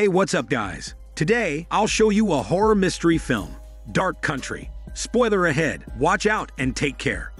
Hey, what's up guys? Today, I'll show you a horror mystery film, Dark Country. Spoiler ahead, watch out and take care.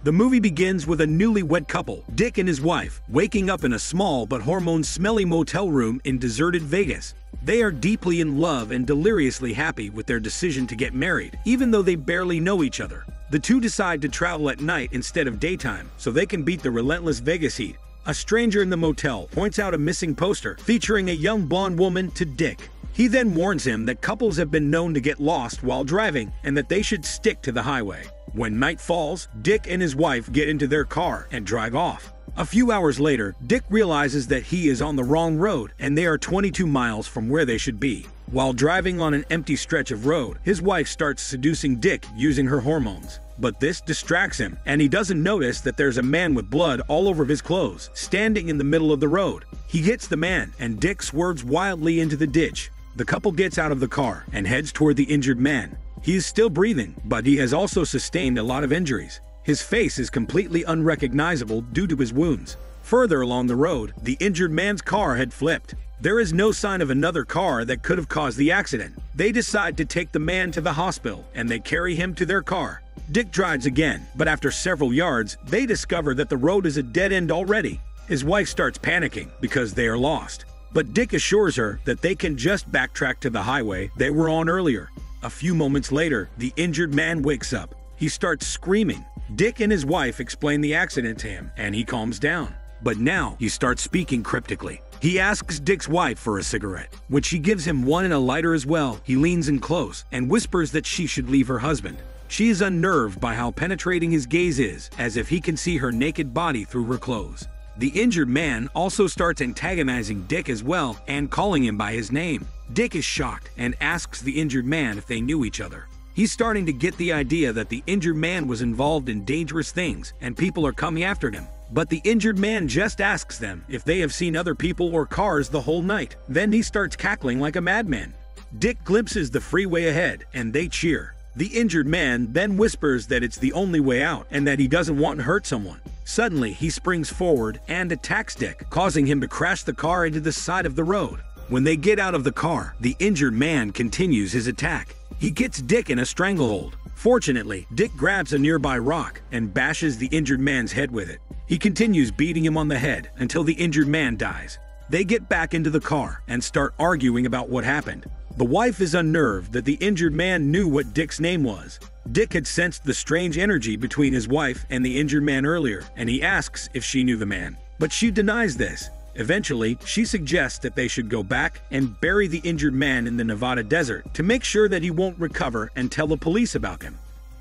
The movie begins with a newlywed couple, Dick and his wife, waking up in a small but hormone-smelly motel room in deserted Vegas. They are deeply in love and deliriously happy with their decision to get married, even though they barely know each other. The two decide to travel at night instead of daytime, so they can beat the relentless Vegas heat. A stranger in the motel points out a missing poster featuring a young blonde woman to Dick. He then warns him that couples have been known to get lost while driving and that they should stick to the highway. When night falls, Dick and his wife get into their car and drive off. A few hours later, Dick realizes that he is on the wrong road and they are 22 miles from where they should be. While driving on an empty stretch of road, his wife starts seducing Dick using her hormones. But this distracts him, and he doesn't notice that there's a man with blood all over his clothes, standing in the middle of the road. He hits the man, and Dick swerves wildly into the ditch. The couple gets out of the car and heads toward the injured man. He is still breathing, but he has also sustained a lot of injuries. His face is completely unrecognizable due to his wounds. Further along the road, the injured man's car had flipped. There is no sign of another car that could have caused the accident. They decide to take the man to the hospital, and they carry him to their car. Dick drives again, but after several yards, they discover that the road is a dead end already. His wife starts panicking because they are lost. But Dick assures her that they can just backtrack to the highway they were on earlier. A few moments later, the injured man wakes up. He starts screaming. Dick and his wife explain the accident to him, and he calms down. But now, he starts speaking cryptically. He asks Dick's wife for a cigarette, which she gives him one and a lighter as well. He leans in close and whispers that she should leave her husband. She is unnerved by how penetrating his gaze is, as if he can see her naked body through her clothes. The injured man also starts antagonizing Dick as well and calling him by his name. Dick is shocked and asks the injured man if they knew each other. He's starting to get the idea that the injured man was involved in dangerous things and people are coming after him. But the injured man just asks them if they have seen other people or cars the whole night. Then he starts cackling like a madman. Dick glimpses the freeway ahead and they cheer. The injured man then whispers that it's the only way out and that he doesn't want to hurt someone. Suddenly, he springs forward and attacks Dick, causing him to crash the car into the side of the road. When they get out of the car, the injured man continues his attack. He gets Dick in a stranglehold. Fortunately, Dick grabs a nearby rock and bashes the injured man's head with it. He continues beating him on the head until the injured man dies. They get back into the car and start arguing about what happened. The wife is unnerved that the injured man knew what Dick's name was. Dick had sensed the strange energy between his wife and the injured man earlier, and he asks if she knew the man. But she denies this. Eventually, she suggests that they should go back and bury the injured man in the Nevada desert to make sure that he won't recover and tell the police about him.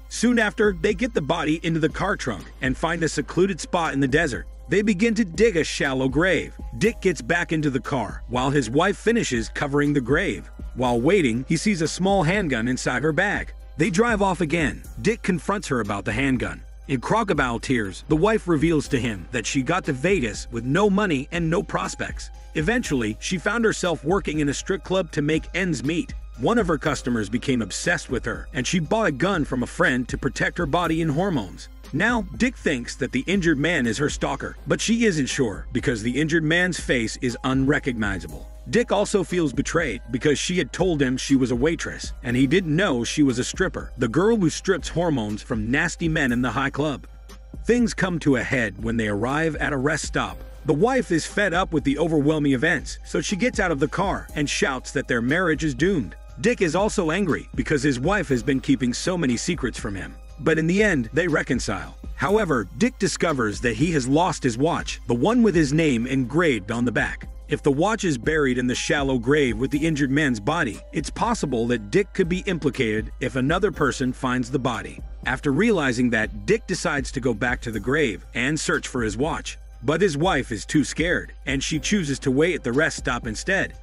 Soon after, they get the body into the car trunk and find a secluded spot in the desert. They begin to dig a shallow grave. Dick gets back into the car while his wife finishes covering the grave. While waiting, he sees a small handgun inside her bag. They drive off again. Dick confronts her about the handgun. In crocodile tears, the wife reveals to him that she got to Vegas with no money and no prospects. Eventually, she found herself working in a strip club to make ends meet. One of her customers became obsessed with her, and she bought a gun from a friend to protect her body and hormones. Now, Dick thinks that the injured man is her stalker, but she isn't sure because the injured man's face is unrecognizable. Dick also feels betrayed because she had told him she was a waitress, and he didn't know she was a stripper, the girl who strips hormones from nasty men in the high club. Things come to a head when they arrive at a rest stop. The wife is fed up with the overwhelming events, so she gets out of the car and shouts that their marriage is doomed. Dick is also angry because his wife has been keeping so many secrets from him. But in the end, they reconcile. However, Dick discovers that he has lost his watch, the one with his name engraved on the back. If the watch is buried in the shallow grave with the injured man's body, it's possible that Dick could be implicated if another person finds the body. After realizing that, Dick decides to go back to the grave and search for his watch. But his wife is too scared, and she chooses to wait at the rest stop instead.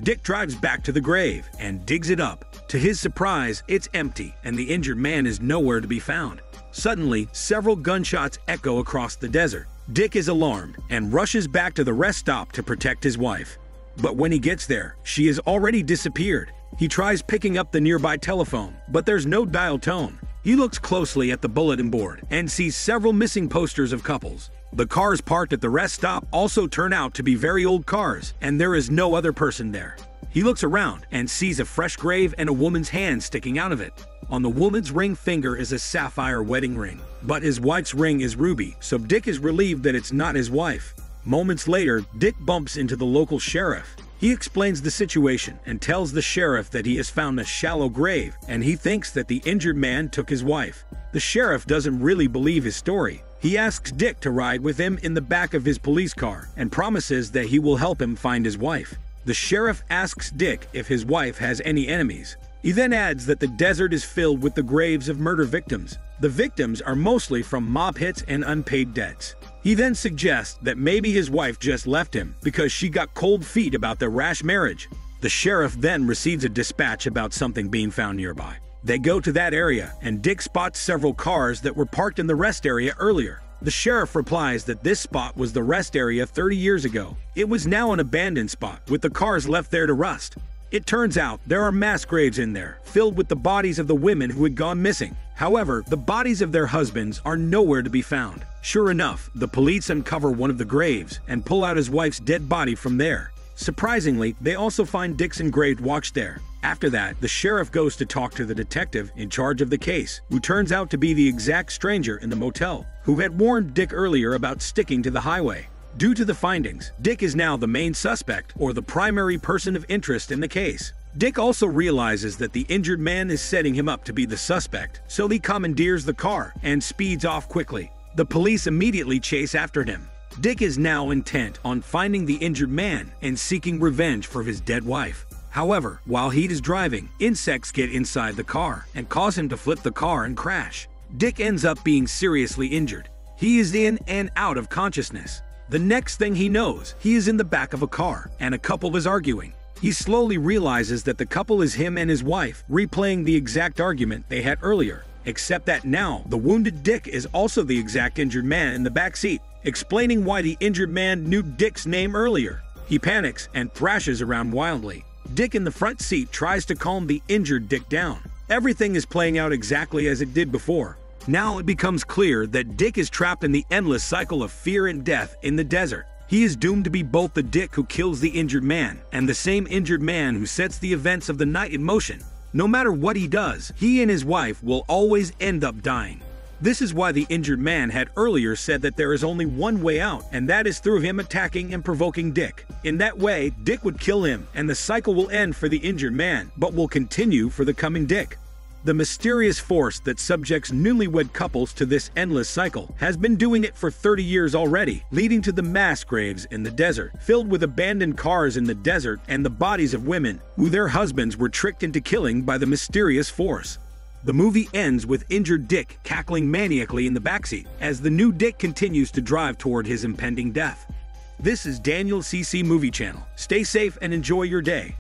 Dick drives back to the grave and digs it up. To his surprise, it's empty, and the injured man is nowhere to be found. Suddenly, several gunshots echo across the desert. Dick is alarmed and rushes back to the rest stop to protect his wife. But when he gets there, she has already disappeared. He tries picking up the nearby telephone, but there's no dial tone. He looks closely at the bulletin board and sees several missing posters of couples. The cars parked at the rest stop also turn out to be very old cars, and there is no other person there. He looks around and sees a fresh grave and a woman's hand sticking out of it. On the woman's ring finger is a sapphire wedding ring, but his wife's ring is ruby, so Dick is relieved that it's not his wife. Moments later, Dick bumps into the local sheriff. He explains the situation and tells the sheriff that he has found a shallow grave and he thinks that the injured man took his wife. The sheriff doesn't really believe his story. He asks Dick to ride with him in the back of his police car and promises that he will help him find his wife. The sheriff asks Dick if his wife has any enemies. He then adds that the desert is filled with the graves of murder victims. The victims are mostly from mob hits and unpaid debts. He then suggests that maybe his wife just left him because she got cold feet about their rash marriage. The sheriff then receives a dispatch about something being found nearby. They go to that area, and Dick spots several cars that were parked in the rest area earlier. The sheriff replies that this spot was the rest area 30 years ago. It was now an abandoned spot, with the cars left there to rust. It turns out there are mass graves in there, filled with the bodies of the women who had gone missing. However, the bodies of their husbands are nowhere to be found. Sure enough, the police uncover one of the graves and pull out his wife's dead body from there. Surprisingly, they also find Dick's engraved watch there. After that, the sheriff goes to talk to the detective in charge of the case, who turns out to be the exact stranger in the motel, who had warned Dick earlier about sticking to the highway. Due to the findings, Dick is now the main suspect, or the primary person of interest in the case. Dick also realizes that the injured man is setting him up to be the suspect, so he commandeers the car and speeds off quickly. The police immediately chase after him. Dick is now intent on finding the injured man and seeking revenge for his dead wife. However, while he is driving, insects get inside the car and cause him to flip the car and crash. Dick ends up being seriously injured. He is in and out of consciousness. The next thing he knows, he is in the back of a car, and a couple is arguing. He slowly realizes that the couple is him and his wife, replaying the exact argument they had earlier, except that now the wounded Dick is also the exact injured man in the back seat, explaining why the injured man knew Dick's name earlier. He panics and thrashes around wildly. Dick in the front seat tries to calm the injured Dick down. Everything is playing out exactly as it did before. Now it becomes clear that Dick is trapped in the endless cycle of fear and death in the desert. He is doomed to be both the Dick who kills the injured man and the same injured man who sets the events of the night in motion. No matter what he does, he and his wife will always end up dying. This is why the injured man had earlier said that there is only one way out, and that is through him attacking and provoking Dick. In that way, Dick would kill him, and the cycle will end for the injured man, but will continue for the coming Dick. The mysterious force that subjects newlywed couples to this endless cycle has been doing it for 30 years already, leading to the mass graves in the desert, filled with abandoned cars in the desert and the bodies of women who their husbands were tricked into killing by the mysterious force. The movie ends with injured Dick cackling maniacally in the backseat as the new Dick continues to drive toward his impending death. This is Daniel CC Movie Channel. Stay safe and enjoy your day.